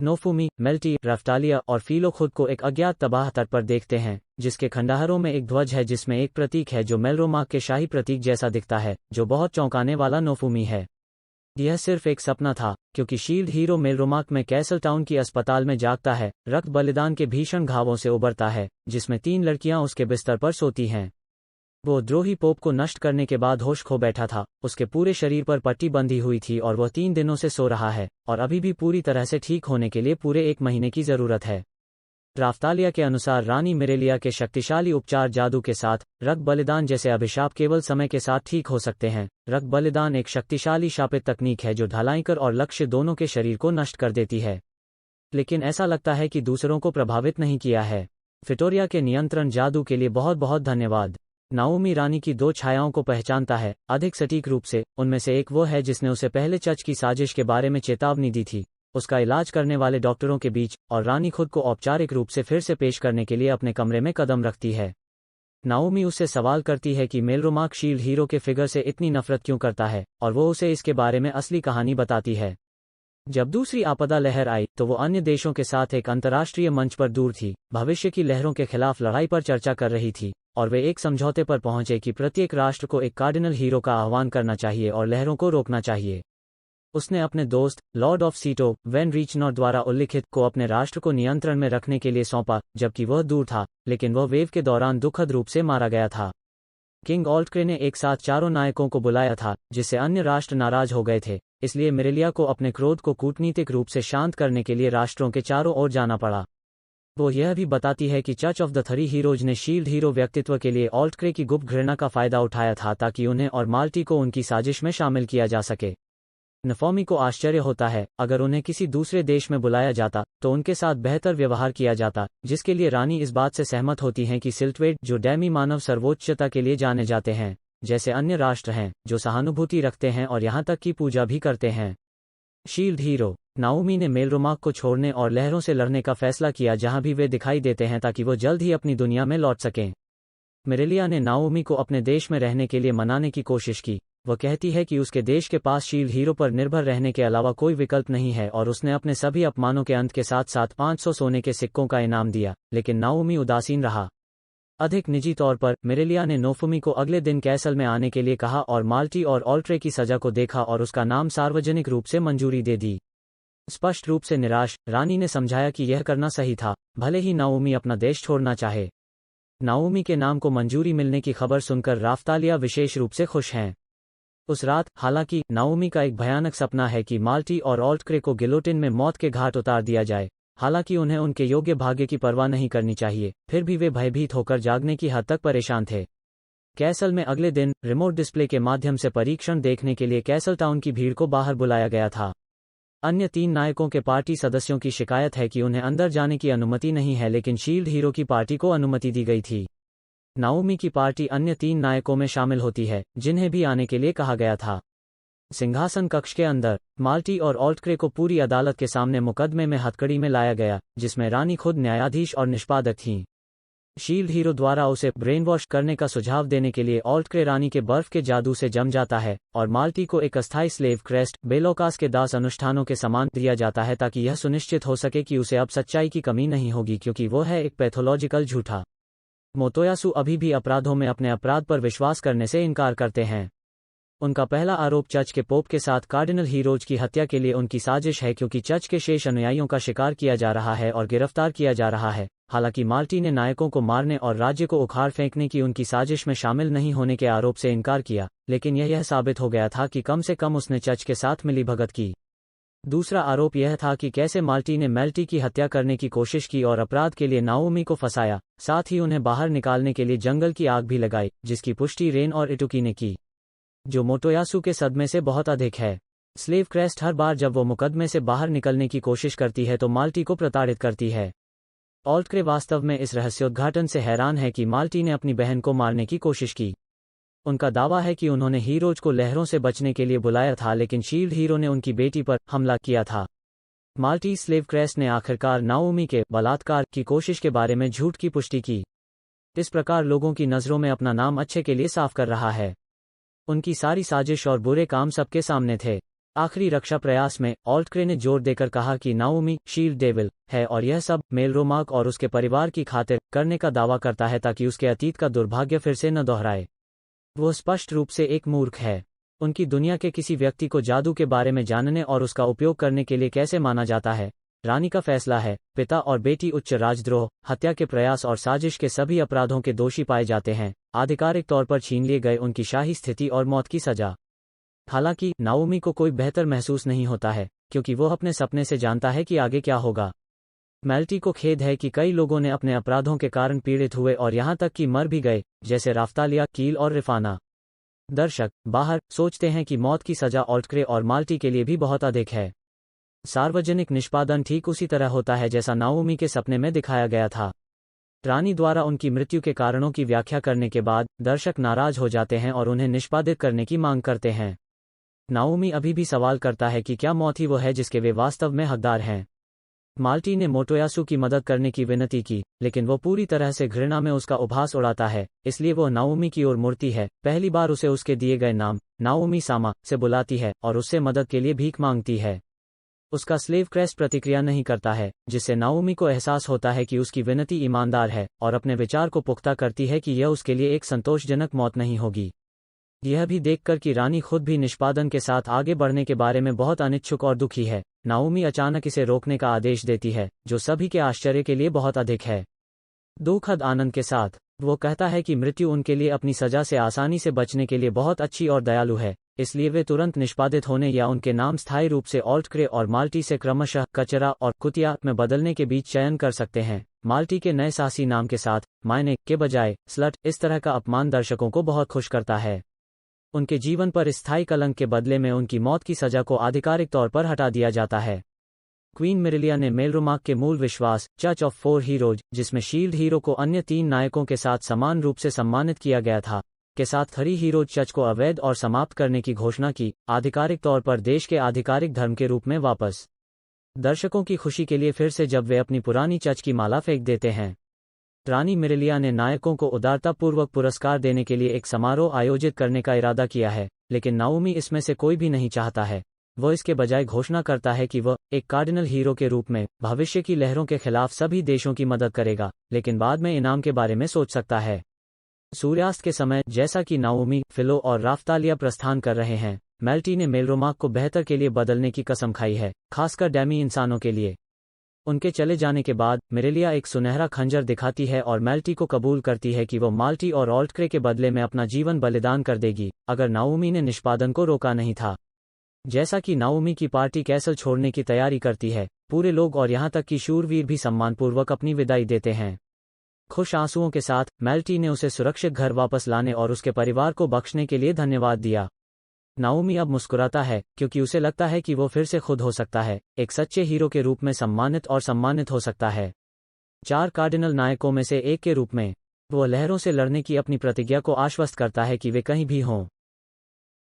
नोफुमी, melty, राफ्टालिया और फीलो खुद को एक अज्ञात तबाह तट पर देखते हैं, जिसके खंडहरों में एक ध्वज है जिसमें एक प्रतीक है जो मेलरोमाक के शाही प्रतीक जैसा दिखता है, जो बहुत चौंकाने वाला नोफुमी है। यह सिर्फ एक सपना था, क्योंकि शील्ड हीरो मेलरोमाक में कैसल टाउन की अस्पताल में जागता है, रक्त बलिदान के भीषण घावों से उबरता है, जिसमें 3 लड़कियां उसके बिस्तर पर सोती हैं। वो द्रोही पोप को नष्ट करने के बाद होश खो बैठा था, उसके पूरे शरीर पर पट्टी बंधी हुई थी और वह 3 दिनों से सो रहा है, और अभी भी पूरी तरह से ठीक होने के लिए पूरे 1 महीने की जरूरत है। राफ्तालिया के अनुसार रानी मिरेलिया के शक्तिशाली उपचार जादू के साथ रक्त बलिदान जैसे अभिशाप केवल समय के साथ ठीक हो सकते हैं। रक्त बलिदान एक शक्तिशाली शापित तकनीक है जो ढलाईकर और लक्ष्य दोनों के शरीर को नष्ट कर देती है, लेकिन ऐसा लगता है कि दूसरों को प्रभावित नहीं किया है। विक्टोरिया के नियंत्रण जादू के लिए बहुत बहुत धन्यवाद। नाओमी रानी की 2 छायाओं को पहचानता है, अधिक सटीक रूप से। उनमें से एक वो है जिसने उसे पहले चर्च की साजिश के बारे में चेतावनी दी थी, उसका इलाज करने वाले डॉक्टरों के बीच, और रानी खुद को औपचारिक रूप से फिर से पेश करने के लिए अपने कमरे में कदम रखती है। नाओमी उससे सवाल करती है कि मेलरोमाक शील्ड हीरो के फिगर से इतनी नफरत क्यों करता है, और वो उसे इसके बारे में असली कहानी बताती है। जब दूसरी आपदा लहर आई तो वो अन्य देशों के साथ एक अंतर्राष्ट्रीय मंच पर दूर थी, भविष्य की लहरों के खिलाफ लड़ाई पर चर्चा कर रही थी, और वे एक समझौते पर पहुंचे कि प्रत्येक राष्ट्र को एक कार्डिनल हीरो का आह्वान करना चाहिए और लहरों को रोकना चाहिए। उसने अपने दोस्त लॉर्ड ऑफ सीटो, वेन रीचनॉट द्वारा उल्लिखित को अपने राष्ट्र को नियंत्रण में रखने के लिए सौंपा, जबकि वह दूर था, लेकिन वह वेव के दौरान दुखद रूप से मारा गया था। किंग ऑल्टक्रे ने एक साथ 4 नायकों को बुलाया था, जिससे अन्य राष्ट्र नाराज हो गए थे, इसलिए मिरेलिया को अपने क्रोध को कूटनीतिक रूप से शांत करने के लिए राष्ट्रों के चारों ओर जाना पड़ा। वो यह भी बताती है कि चर्च ऑफ द 3 हीरोज ने शील्ड हीरो व्यक्तित्व के लिए ऑल्टक्रे की गुप्त घृणा का फायदा उठाया था ताकि उन्हें और माल्टी को उनकी साजिश में शामिल किया जा सके। नफोमी को आश्चर्य होता है, अगर उन्हें किसी दूसरे देश में बुलाया जाता तो उनके साथ बेहतर व्यवहार किया जाता, जिसके लिए रानी इस बात से सहमत होती हैं कि सिल्टवेट, जो डैमी मानव सर्वोच्चता के लिए जाने जाते हैं, जैसे अन्य राष्ट्र हैं जो सहानुभूति रखते हैं और यहाँ तक कि पूजा भी करते हैं। शील्ड हीरो नाओमी ने मेलरोमाक को छोड़ने और लहरों से लड़ने का फैसला किया जहाँ भी वे दिखाई देते हैं, ताकि वो जल्द ही अपनी दुनिया में लौट सकें। मिरेलिया ने नाओमी को अपने देश में रहने के लिए मनाने की कोशिश की। वह कहती है कि उसके देश के पास शील्ड हीरो पर निर्भर रहने के अलावा कोई विकल्प नहीं है, और उसने अपने सभी अपमानों के अंत के साथ साथ 500 सोने के सिक्कों का इनाम दिया, लेकिन नाओमी उदासीन रहा। अधिक निजी तौर पर मिरेलिया ने नोफुमी को अगले दिन कैसल में आने के लिए कहा और माल्टी और ऑल्ट्रे की सजा को देखा और उसका नाम सार्वजनिक रूप से मंजूरी दे दी। स्पष्ट रूप से निराश, रानी ने समझाया कि यह करना सही था, भले ही नाओमी अपना देश छोड़ना चाहे। नाओमी के नाम को मंजूरी मिलने की खबर सुनकर राफ्तालिया विशेष रूप से खुश हैं। उस रात, हालांकि, नाओमी का एक भयानक सपना है कि माल्टी और ऑल्टक्रे को गिलोटिन में मौत के घाट उतार दिया जाए। हालांकि उन्हें उनके योग्य भाग्य की परवाह नहीं करनी चाहिए, फिर भी वे भयभीत होकर जागने की हद तक परेशान थे। कैसल में अगले दिन रिमोट डिस्प्ले के माध्यम से परीक्षण देखने के लिए कैसल टाउन की भीड़ को बाहर बुलाया गया था। अन्य 3 नायकों के पार्टी सदस्यों की शिकायत है कि उन्हें अंदर जाने की अनुमति नहीं है, लेकिन शील्ड हीरो की पार्टी को अनुमति दी गई थी। नाओमी की पार्टी अन्य 3 नायकों में शामिल होती है, जिन्हें भी आने के लिए कहा गया था। सिंहासन कक्ष के अंदर माल्टी और ऑल्टक्रे को पूरी अदालत के सामने मुकदमे में हथकड़ी में लाया गया, जिसमें रानी खुद न्यायाधीश और निष्पादक थीं। शील्ड हीरो द्वारा उसे ब्रेन वॉश करने का सुझाव देने के लिए ऑल्टक्रे रानी के बर्फ के जादू से जम जाता है, और माल्टी को एक अस्थायी स्लेव क्रेस्ट, बेलोकास के दास अनुष्ठानों के समान दिया जाता है ताकि यह सुनिश्चित हो सके कि उसे अब सच्चाई की कमी नहीं होगी, क्योंकि वो है एक पैथोलॉजिकल झूठा। मोतोयासु अभी भी अपराधों में अपने अपराध पर विश्वास करने से इनकार करते हैं। उनका पहला आरोप चर्च के पोप के साथ कार्डिनल हीरोज की हत्या के लिए उनकी साजिश है, क्योंकि चर्च के शेष अनुयायियों का शिकार किया जा रहा है और गिरफ्तार किया जा रहा है। हालांकि माल्टी ने नायकों को मारने और राज्य को उखाड़ फेंकने की उनकी साजिश में शामिल नहीं होने के आरोप से इनकार किया, लेकिन यह साबित हो गया था कि कम से कम उसने चर्च के साथ मिलीभगत की। दूसरा आरोप यह था कि कैसे माल्टी ने मेल्टी की हत्या करने की कोशिश की और अपराध के लिए नाओमी को फंसाया, साथ ही उन्हें बाहर निकालने के लिए जंगल की आग भी लगाई, जिसकी पुष्टि रेन और इटुकी ने की, जो मोटोयासु के सदमे से बहुत अधिक है। स्लेव क्रेस्ट हर बार जब वो मुकदमे से बाहर निकलने की कोशिश करती है तो माल्टी को प्रताड़ित करती है। ऑल्टक्रे वास्तव में इस रहस्योद्घाटन से हैरान है कि माल्टी ने अपनी बहन को मारने की कोशिश की। उनका दावा है कि उन्होंने हीरोज को लहरों से बचने के लिए बुलाया था, लेकिन शील्ड हीरो ने उनकी बेटी पर हमला किया था। माल्टी स्लेव क्रेस्ट ने आखिरकार नाओमी के बलात्कार की कोशिश के बारे में झूठ की पुष्टि की। इस प्रकार लोगों की नज़रों में अपना नाम अच्छे के लिए साफ कर रहा है। उनकी सारी साजिश और बुरे काम सबके सामने थे। आखिरी रक्षा प्रयास में ऑल्टक्रे ने जोर देकर कहा कि नाओमी शील्ड डेविल है और यह सब मेलरोमाक और उसके परिवार की खातिर करने का दावा करता है ताकि उसके अतीत का दुर्भाग्य फिर से न दोहराए। वो स्पष्ट रूप से एक मूर्ख है। उनकी दुनिया के किसी व्यक्ति को जादू के बारे में जानने और उसका उपयोग करने के लिए कैसे माना जाता है। रानी का फैसला है, पिता और बेटी उच्च राजद्रोह, हत्या के प्रयास और साजिश के सभी अपराधों के दोषी पाए जाते हैं, आधिकारिक तौर पर छीन लिए गए उनकी शाही स्थिति और मौत की सजा। हालांकि नाओमी को कोई बेहतर महसूस नहीं होता है, क्योंकि वो अपने सपने से जानता है कि आगे क्या होगा। मेल्टी को खेद है कि कई लोगों ने अपने अपराधों के कारण पीड़ित हुए और यहाँ तक कि मर भी गए, जैसे राफ्तालिया, कील और रिफाना। दर्शक बाहर सोचते हैं कि मौत की सजा ऑल्टक्रे और माल्टी के लिए भी बहुत अधिक है। सार्वजनिक निष्पादन ठीक उसी तरह होता है जैसा नाओमी के सपने में दिखाया गया था। रानी द्वारा उनकी मृत्यु के कारणों की व्याख्या करने के बाद दर्शक नाराज हो जाते हैं और उन्हें निष्पादित करने की मांग करते हैं। नाओमी अभी भी सवाल करता है कि क्या मौत ही वो है जिसके वे वास्तव में हकदार हैं। माल्टी ने मोटोयासु की मदद करने की विनती की, लेकिन वो पूरी तरह से घृणा में उसका उपहास उड़ाता है, इसलिए वो नाओमी की ओर मुड़ती है, पहली बार उसे उसके दिए गए नाम नाओमी सामा से बुलाती है और उससे मदद के लिए भीख मांगती है। उसका स्लेव क्रेस्ट प्रतिक्रिया नहीं करता है, जिससे नाओमी को एहसास होता है कि उसकी विनती ईमानदार है और अपने विचार को पुख्ता करती है कि यह उसके लिए एक संतोषजनक मौत नहीं होगी। यह भी देखकर कि रानी खुद भी निष्पादन के साथ आगे बढ़ने के बारे में बहुत अनिच्छुक और दुखी है, नाओमी अचानक इसे रोकने का आदेश देती है, जो सभी के आश्चर्य के लिए बहुत अधिक है। दुखद आनंद के साथ वो कहता है कि मृत्यु उनके लिए अपनी सजा से आसानी से बचने के लिए बहुत अच्छी और दयालु है, इसलिए वे तुरंत निष्पादित होने या उनके नाम स्थायी रूप से ऑल्टक्रे और माल्टी से क्रमशः कचरा और कुतिया में बदलने के बीच चयन कर सकते हैं। माल्टी के नए साहसी नाम के साथ मायने के बजाय स्लट, इस तरह का अपमान दर्शकों को बहुत खुश करता है। उनके जीवन पर स्थायी कलंक के बदले में उनकी मौत की सजा को आधिकारिक तौर पर हटा दिया जाता है। क्वीन मिरिलिया ने मेलरोमाक के मूल विश्वास चर्च ऑफ 4 हीरोज, जिसमें शील्ड हीरो को अन्य 3 नायकों के साथ समान रूप से सम्मानित किया गया था, के साथ 3 हीरोज चर्च को अवैध और समाप्त करने की घोषणा की, आधिकारिक तौर पर देश के आधिकारिक धर्म के रूप में वापस। दर्शकों की खुशी के लिए फिर से जब वे अपनी पुरानी चर्च की माला फेंक देते हैं। रानी मिरिलिया ने नायकों को उदारतापूर्वक पुरस्कार देने के लिए एक समारोह आयोजित करने का इरादा किया है, लेकिन नाओमी इसमें से कोई भी नहीं चाहता है। वो इसके बजाय घोषणा करता है कि वह एक कार्डिनल हीरो के रूप में भविष्य की लहरों के खिलाफ सभी देशों की मदद करेगा, लेकिन बाद में इनाम के बारे में सोच सकता है। सूर्यास्त के समय जैसा कि नाओमी, फिलो और राफ्तालिया प्रस्थान कर रहे हैं, मेल्टी ने मेलरोमाक को बेहतर के लिए बदलने की कसम खाई है, खासकर डैमी इंसानों के लिए। उनके चले जाने के बाद मिरिलिया एक सुनहरा खंजर दिखाती है और मेल्टी को कबूल करती है कि वो माल्टी और ऑल्टक्रे के बदले में अपना जीवन बलिदान कर देगी, अगर नाओमी ने निष्पादन को रोका नहीं था। जैसा कि नाओमी की पार्टी कैसल छोड़ने की तैयारी करती है, पूरे लोग और यहाँ तक कि शूरवीर भी सम्मानपूर्वक अपनी विदाई देते हैं। खुश आंसुओं के साथ मेल्टी ने उसे सुरक्षित घर वापस लाने और उसके परिवार को बख्शने के लिए धन्यवाद दिया। नाओमी अब मुस्कुराता है, क्योंकि उसे लगता है कि वो फिर से खुद हो सकता है, एक सच्चे हीरो के रूप में सम्मानित हो सकता है। 4 कार्डिनल नायकों में से एक के रूप में वो लहरों से लड़ने की अपनी प्रतिज्ञा को आश्वस्त करता है कि वे कहीं भी हों।